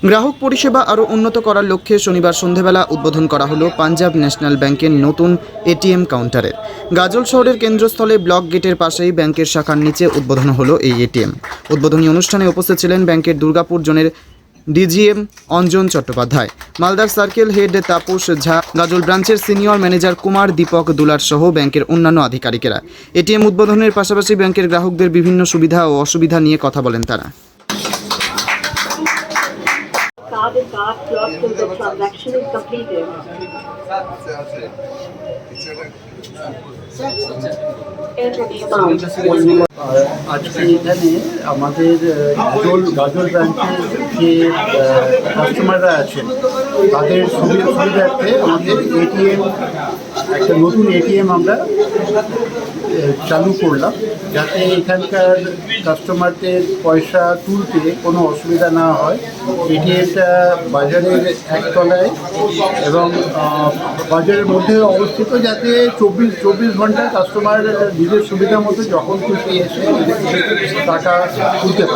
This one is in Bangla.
গ্রাহক পরিষেবা আরও উন্নত করার লক্ষ্যে শনিবার সন্ধেবেলা উদ্বোধন করা হলো পাঞ্জাব ন্যাশনাল ব্যাংকের নতুন এটিএম কাউন্টারের। গাজল শহরের কেন্দ্রস্থলে ব্লক গেটের পাশেই ব্যাংকের শাখার নিচে উদ্বোধন হলো এই এটিএম। উদ্বোধনী অনুষ্ঠানে উপস্থিত ছিলেন ব্যাংকের দুর্গাপুর জোনের ডিজিএম অঞ্জন চট্টোপাধ্যায়, মালদার সার্কেল হেড তাপস ঝা, গাজল ব্রাঞ্চের সিনিয়র ম্যানেজার কুমার দীপক দুলার সহ ব্যাংকের অন্যান্য আধিকারিকেরা। এটিএম উদ্বোধনের পাশাপাশি ব্যাংকের গ্রাহকদের বিভিন্ন সুবিধা ও অসুবিধা নিয়ে কথা বলেন তারা। Card is card clock till the transaction is completed. Enter the amount. আজকে এখানে আমাদের গাজল ব্রাঞ্চের যে কাস্টমাররা আছেন তাদের সুবিধার্থে আমাদের এটিএম একটা নতুন এটিএম আমরা চালু করলাম, যাতে এখানকার কাস্টমারদের পয়সা তুলতে কোনো অসুবিধা না হয়। এটিএমটা বাজারের একতলায় এবং বাজারের মধ্যে অবস্থিত, যাতে 24 ঘন্টা কাস্টমার নিজের সুবিধা মতো যখন খুশি এসে টাকা তুলতে পারে।